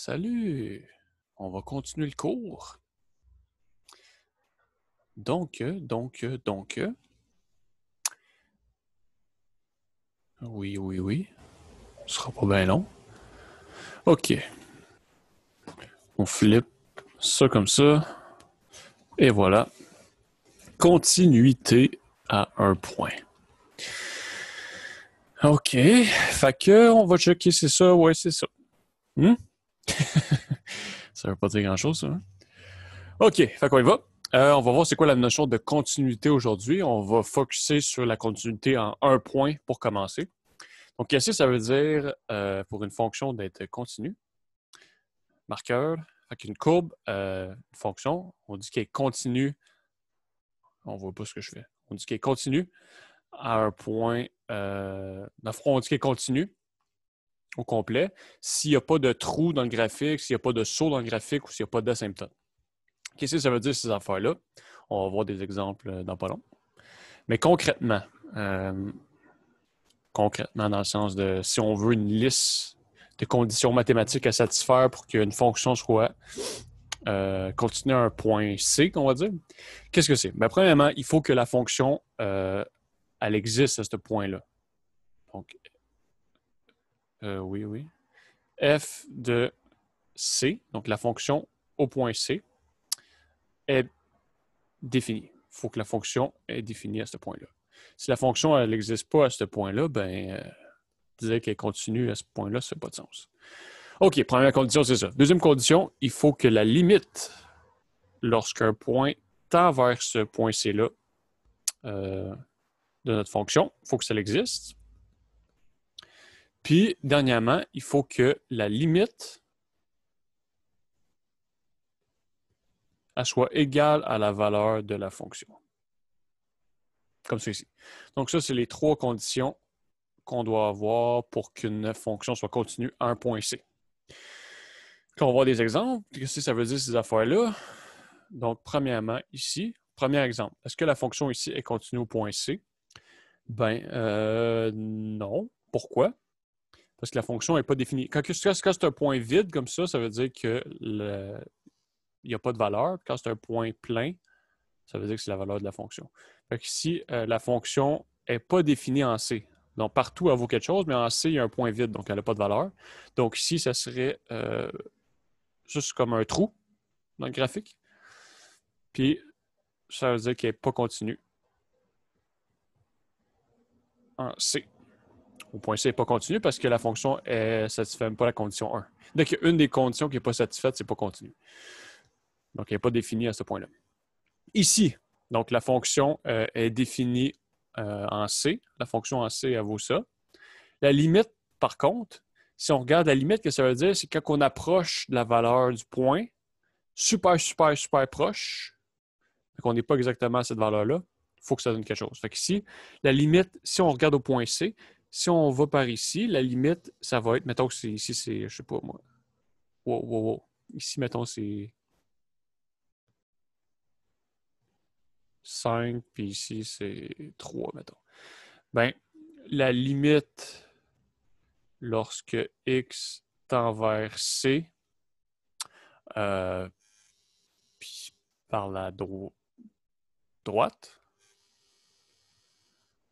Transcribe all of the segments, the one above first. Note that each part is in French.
Salut! On va continuer le cours. Donc. Oui. Ce sera pas bien long. OK. On flippe ça comme ça. Et voilà. Continuité à un point. OK. Fait que on va checker, c'est ça. Ouais, c'est ça. Ça veut pas dire grand-chose, ça. Hein? OK. Fait qu'on y va. On va voir c'est quoi la notion de continuité aujourd'hui. On va focuser sur la continuité en un point pour commencer. Donc, qu'est-ce que ça veut dire pour une fonction d'être continue? Marqueur. Fait qu'une courbe, une fonction, on dit qu'elle est continue. On ne voit pas ce que je fais. On dit qu'elle est continue à un point. On dit qu'elle est continue au complet s'il n'y a pas de trou dans le graphique, s'il n'y a pas de saut dans le graphique ou s'il n'y a pas d'asymptote. Qu'est-ce que ça veut dire ces affaires-là? On va voir des exemples dans pas long. Mais concrètement, dans le sens de si on veut une liste de conditions mathématiques à satisfaire pour qu'une fonction soit continue à un point C, on va dire. Qu'est-ce que c'est? Ben, premièrement, il faut que la fonction elle existe à ce point-là. Donc, oui. F de C, donc la fonction au point C, est définie. Il faut que la fonction est définie à ce point-là. Si la fonction elle n'existe pas à ce point-là, dire qu'elle continue à ce point-là, ça n'a pas de sens. OK, première condition, c'est ça. Deuxième condition, il faut que la limite, lorsqu'un point tend vers ce point C-là de notre fonction, il faut que ça existe. Puis, dernièrement, il faut que la limite elle soit égale à la valeur de la fonction. Comme ceci. Donc, ça, c'est les trois conditions qu'on doit avoir pour qu'une fonction soit continue à un point C. Quand on va voir des exemples, qu'est-ce que ça veut dire ces affaires-là? Donc, premièrement, ici, premier exemple. Est-ce que la fonction ici est continue au point C? Non. Pourquoi? Parce que la fonction n'est pas définie. Quand c'est un point vide comme ça veut dire qu'il n'y a pas de valeur. Quand c'est un point plein, ça veut dire que c'est la valeur de la fonction. Fait que ici, la fonction n'est pas définie en C. Donc, partout, elle vaut quelque chose, mais en C, il y a un point vide, donc elle n'a pas de valeur. Donc, ici, ça serait juste comme un trou dans le graphique. Puis, ça veut dire qu'elle n'est pas continue en C. Au point C n'est pas continu parce que la fonction ne satisfait même pas la condition 1. Donc, une des conditions qui n'est pas satisfaite, c'est pas continu. Donc, elle n'est pas définie à ce point-là. Ici, donc la fonction est définie en C. La fonction en C, elle vaut ça. La limite, par contre, si on regarde la limite, ce que ça veut dire, c'est quand on approche de la valeur du point, super proche, qu'on n'est pas exactement à cette valeur-là, il faut que ça donne quelque chose. Fait que ici, la limite, si on regarde au point C, si on va par ici, la limite, ça va être, mettons que ici, c'est, je sais pas moi. Wow. Ici, mettons, c'est 5, puis ici, c'est 3, mettons. Ben, la limite, lorsque x tend vers C, puis par la droite,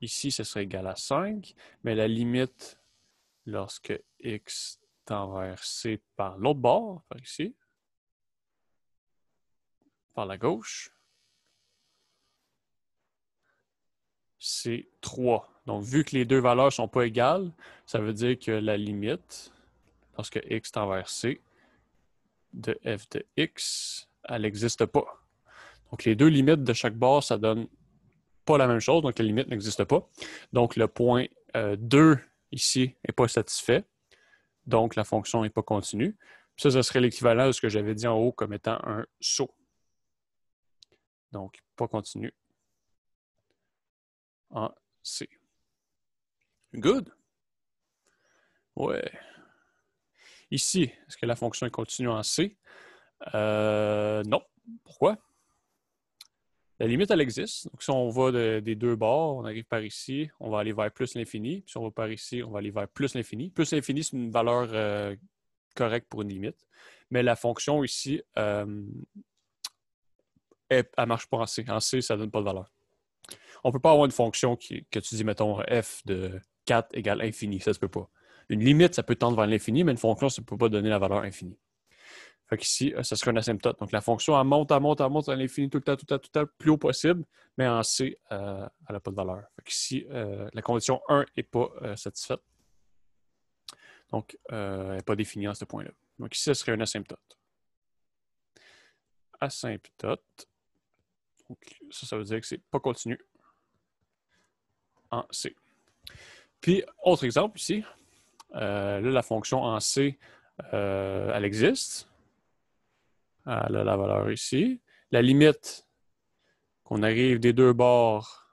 ici, ce serait égal à 5, mais la limite, lorsque x tend vers C par l'autre bord, par ici, par la gauche, c'est 3. Donc, vu que les deux valeurs ne sont pas égales, ça veut dire que la limite, lorsque x tend vers C, de f de x, elle n'existe pas. Donc, les deux limites de chaque bord, ça donne pas la même chose, donc la limite n'existe pas. Donc, le point 2 ici n'est pas satisfait. Donc, la fonction n'est pas continue. Puis ça serait l'équivalent de ce que j'avais dit en haut comme étant un saut. Donc, pas continu en C. Good? Ouais. Ici, est-ce que la fonction est continue en C? Non. Pourquoi? La limite, elle existe. Donc, si on va des deux bords, on arrive par ici, on va aller vers plus l'infini. Puis si on va par ici, on va aller vers plus l'infini. Plus l'infini, c'est une valeur correct pour une limite. Mais la fonction ici, elle ne marche pas en C. En C, ça ne donne pas de valeur. On ne peut pas avoir une fonction que tu dis, mettons, f de 4 égale infini. Ça ne se peut pas. Une limite, ça peut tendre vers l'infini, mais une fonction, ça ne peut pas donner la valeur infinie. Fait qu'ici, ça serait un asymptote. Donc, la fonction, elle monte à l'infini tout le temps, plus haut possible, mais en C, elle n'a pas de valeur. Fait qu'ici, la condition 1 n'est pas satisfaite. Donc, elle n'est pas définie à ce point-là. Donc, ici, ça serait un asymptote. Asymptote. Donc, ça veut dire que c'est pas continu en C. Puis, autre exemple ici. Là, la fonction en C, elle existe. Elle a la valeur ici. La limite qu'on arrive des deux bords,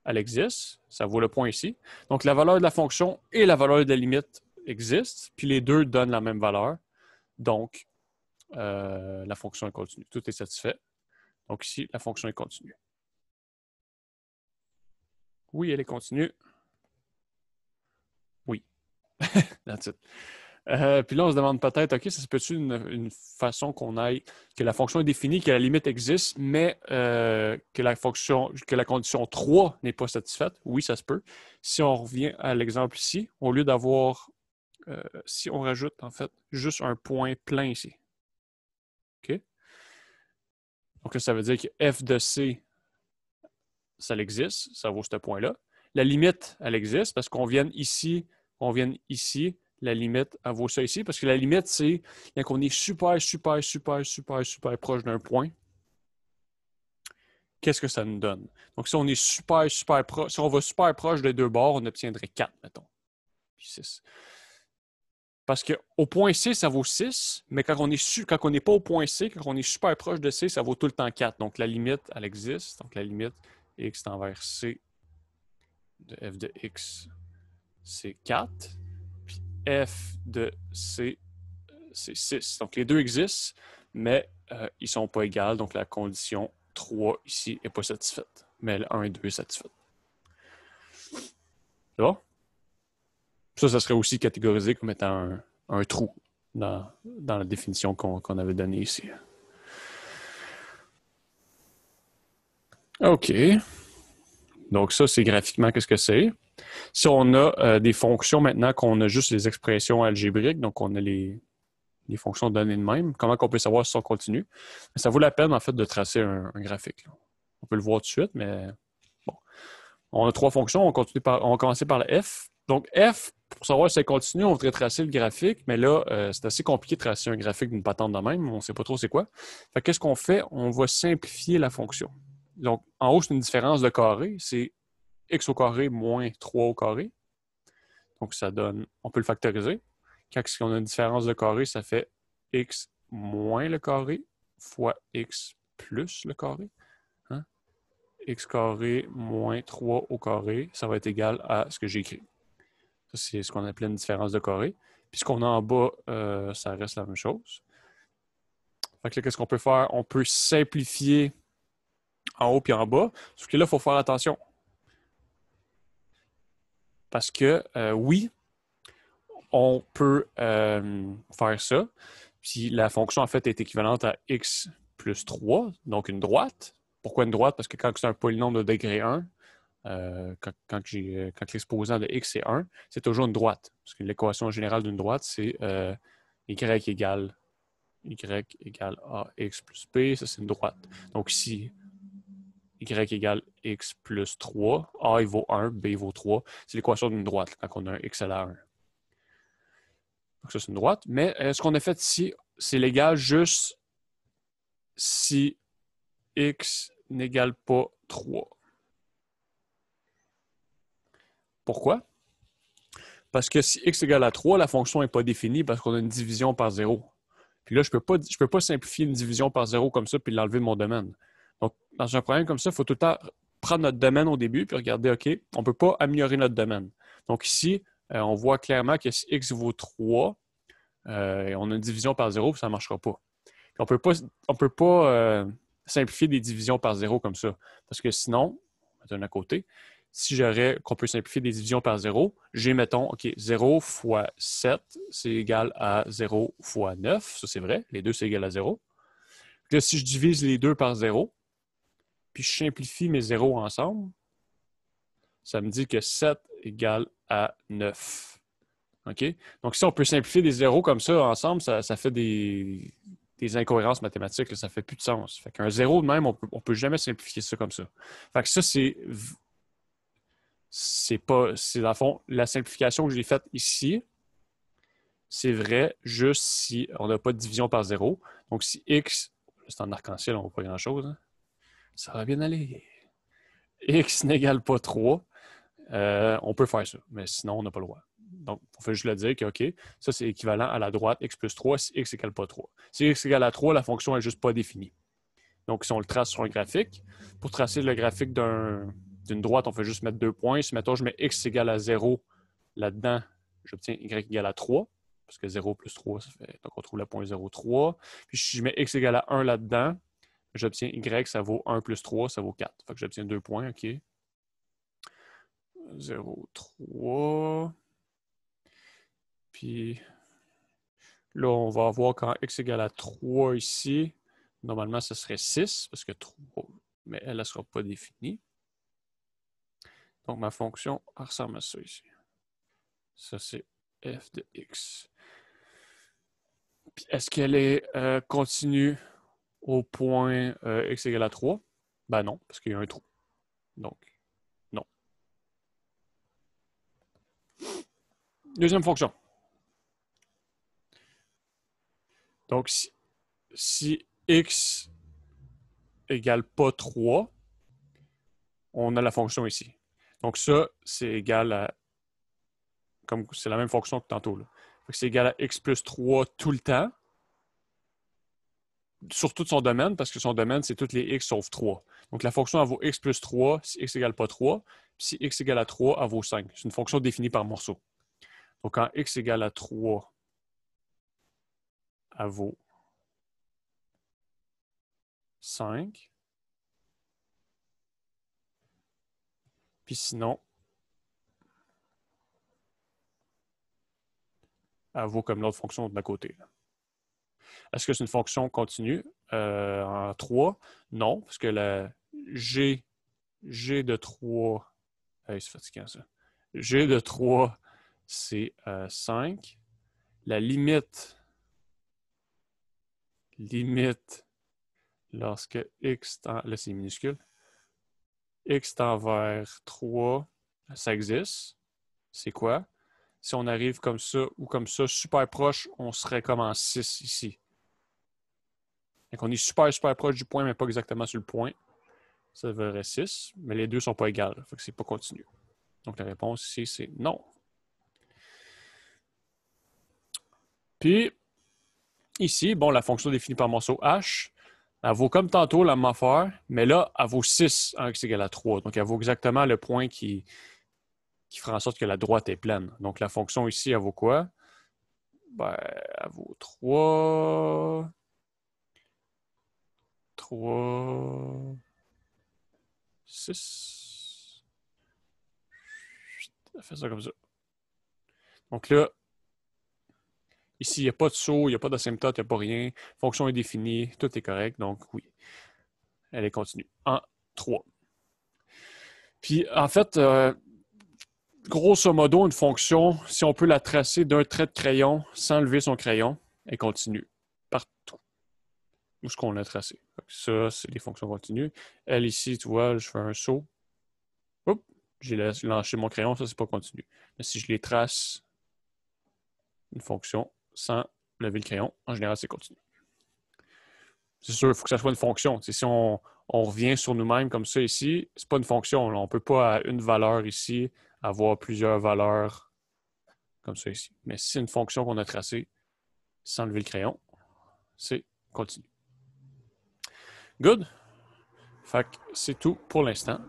elle existe. Ça vaut le point ici. Donc, la valeur de la fonction et la valeur de la limite existent. Puis, les deux donnent la même valeur. Donc, la fonction est continue. Tout est satisfait. Donc, ici, la fonction est continue. Oui, elle est continue. Oui. That's it. Puis là, on se demande peut-être, OK, ça se peut-tu une façon qu'on aille, que la fonction est définie, que la limite existe, mais que la condition 3 n'est pas satisfaite? Oui, ça se peut. Si on revient à l'exemple ici, au lieu d'avoir, si on rajoute en fait juste un point plein ici. OK? Donc là, ça veut dire que f de c, ça existe, ça vaut ce point-là. La limite, elle existe parce qu'on vient ici, la limite, elle vaut ça ici, parce que la limite, c'est quand on est super proche d'un point, qu'est-ce que ça nous donne? Donc, si on est super proche, si on va super proche des deux bords, on obtiendrait 4, mettons. Puis 6. Parce qu'au point C, ça vaut 6, mais quand on n'est pas au point C, quand on est super proche de C, ça vaut tout le temps 4. Donc, la limite, elle existe. Donc, la limite x envers C de f de x, c'est 4. Puis f de C, c'est 6. Donc, les deux existent, mais ils ne sont pas égaux. Donc, la condition 3 ici n'est pas satisfaite. Mais le 1 et 2 est satisfaite. C'est bon? Ça serait aussi catégorisé comme étant un trou dans la définition qu'on avait donnée ici. OK. Donc, ça, c'est graphiquement qu'est-ce que c'est. Si on a des fonctions maintenant qu'on a juste les expressions algébriques, donc on a les fonctions données de même, comment on peut savoir si on continue? Ça vaut la peine, en fait, de tracer un graphique. Là. On peut le voir tout de suite, mais bon. On a trois fonctions. On va commencer par la f. Donc, f, pour savoir si elle continue, on voudrait tracer le graphique, mais là, c'est assez compliqué de tracer un graphique d'une patente de même. On ne sait pas trop c'est quoi. Fait qu'est-ce qu'on fait? On va simplifier la fonction. Donc, en haut, c'est une différence de carré. C'est x au carré moins 3 au carré. Donc, ça donne, on peut le factoriser. Quand on a une différence de carré, ça fait x moins le carré fois x plus le carré. Hein? X carré moins 3 au carré, ça va être égal à ce que j'ai écrit. Ça, c'est ce qu'on appelle une différence de carré. Puis ce qu'on a en bas, ça reste la même chose. Fait que là, qu'est-ce qu'on peut faire? On peut simplifier en haut puis en bas. Sauf que là, il faut faire attention. Parce que, oui, on peut faire ça. Puis la fonction, en fait, est équivalente à x plus 3, donc une droite. Pourquoi une droite? Parce que quand c'est un polynôme de degré 1, quand l'exposant de x est 1, c'est toujours une droite. Parce que l'équation générale d'une droite, c'est y égale ax plus b, ça c'est une droite. Donc ici, y égale x plus 3, a il vaut 1, b il vaut 3. C'est l'équation d'une droite quand on a un x à la 1. Donc ça c'est une droite. Mais ce qu'on a fait ici, c'est l'égal juste si x n'égale pas 3. Pourquoi? Parce que si x égale à 3, la fonction n'est pas définie parce qu'on a une division par 0. Puis là, je ne peux pas simplifier une division par 0 comme ça puis l'enlever de mon domaine. Donc, dans un problème comme ça, il faut tout le temps prendre notre domaine au début puis regarder, OK, on ne peut pas améliorer notre domaine. Donc ici, on voit clairement que si x vaut 3, et on a une division par 0, puis ça ne marchera pas. Puis on peut pas simplifier des divisions par 0 comme ça. Parce que sinon, on va mettre un à côté, si j'aurais qu'on peut simplifier des divisions par 0, j'ai, mettons, OK, 0 fois 7, c'est égal à 0 fois 9. Ça, c'est vrai. Les deux, c'est égal à 0. Puis là, si je divise les deux par 0, puis je simplifie mes zéros ensemble, ça me dit que 7 égale à 9. OK? Donc, si on peut simplifier des zéros comme ça ensemble, ça fait des incohérences mathématiques. Là, ça fait plus de sens. Fait qu'un zéro de même, on peut jamais simplifier ça comme ça. Fait que ça, c'est pas. C'est dans le fond, la simplification que j'ai faite ici, c'est vrai juste si on n'a pas de division par zéro. Donc, si x, c'est en arc-en-ciel, on ne voit pas grand-chose. Hein? Ça va bien aller. X n'égale pas 3. On peut faire ça, mais sinon, on n'a pas le droit. Donc, on fait juste le dire que, OK, ça, c'est équivalent à la droite x plus 3 si x égale pas 3. Si x égale à 3, la fonction n'est juste pas définie. Donc, si on le trace sur un graphique, pour tracer le graphique d'une droite, on fait juste mettre 2 points. Si, mettons, je mets x égale à 0 là-dedans, j'obtiens y égale à 3, parce que 0 plus 3, ça fait... Donc, on trouve le point 0,3. Puis, si je mets x égale à 1 là-dedans, j'obtiens y, ça vaut 1 plus 3, ça vaut 4. Fait que j'obtiens 2 points, OK. 0,3. Puis là, on va avoir quand x égale à 3 ici. Normalement, ce serait 6, parce que 3, mais elle ne sera pas définie. Donc, ma fonction ressemble à ça ici. Ça, c'est f de x. Puis, est-ce qu'elle est continue au point x égale à 3? Ben non, parce qu'il y a un trou. Donc, non. Deuxième fonction. Donc, si x égale pas 3, on a la fonction ici. Donc ça, c'est égal à, comme c'est la même fonction que tantôt. C'est égal à x plus 3 tout le temps, sur tout son domaine, parce que son domaine, c'est toutes les x sauf 3. Donc la fonction, elle vaut x plus 3 si x égale pas 3, puis si x égale à 3, elle vaut 5. C'est une fonction définie par morceau. Donc quand x égale à 3, elle vaut 5. Puis sinon, elle vaut comme l'autre fonction de côté. Est-ce que c'est une fonction continue en 3? Non, parce que la g de 3, hey, c'est fatigant ça. G de 3, c'est 5. La limite, lorsque x tend, là c'est minuscule, x tend vers 3, ça existe. C'est quoi? Si on arrive comme ça ou comme ça, super proche, on serait comme en 6 ici. Donc on est super, super proche du point, mais pas exactement sur le point. Ça devrait 6, mais les deux ne sont pas égales. Fait que c'est pas continu. Donc la réponse ici, c'est non. Puis, ici, bon, la fonction définie par morceau h, elle vaut comme tantôt la même affaire, mais là, elle vaut 6 en x égale à 3. Donc, elle vaut exactement le point qui fera en sorte que la droite est pleine. Donc, la fonction ici, elle vaut quoi? Ben, elle vaut 3... 3... 6... Elle fait ça comme ça. Donc là, ici, il n'y a pas de saut, il n'y a pas d'asymptote, il n'y a pas rien. Fonction est définie, tout est correct. Donc, oui, elle est continue. En 3. Puis, en fait, grosso modo, une fonction, si on peut la tracer d'un trait de crayon sans lever son crayon, elle continue partout où ce qu'on l'a tracé. Ça, c'est des fonctions continues. Elle ici, tu vois, je fais un saut. Oups, j'ai lâché mon crayon, ça, c'est pas continu. Mais si je les trace, une fonction, sans lever le crayon, en général, c'est continu. C'est sûr, il faut que ça soit une fonction. T'sais, si on revient sur nous-mêmes comme ça ici, c'est pas une fonction. Là. On ne peut pas, à une valeur ici, avoir plusieurs valeurs comme ça ici. Mais si c'est une fonction qu'on a tracée sans lever le crayon, c'est continu. Good? Fait que c'est tout pour l'instant.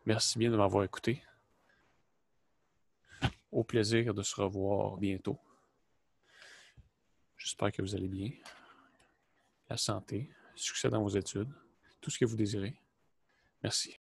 Merci bien de m'avoir écouté. Au plaisir de se revoir bientôt. J'espère que vous allez bien. La santé, succès dans vos études, tout ce que vous désirez. Merci.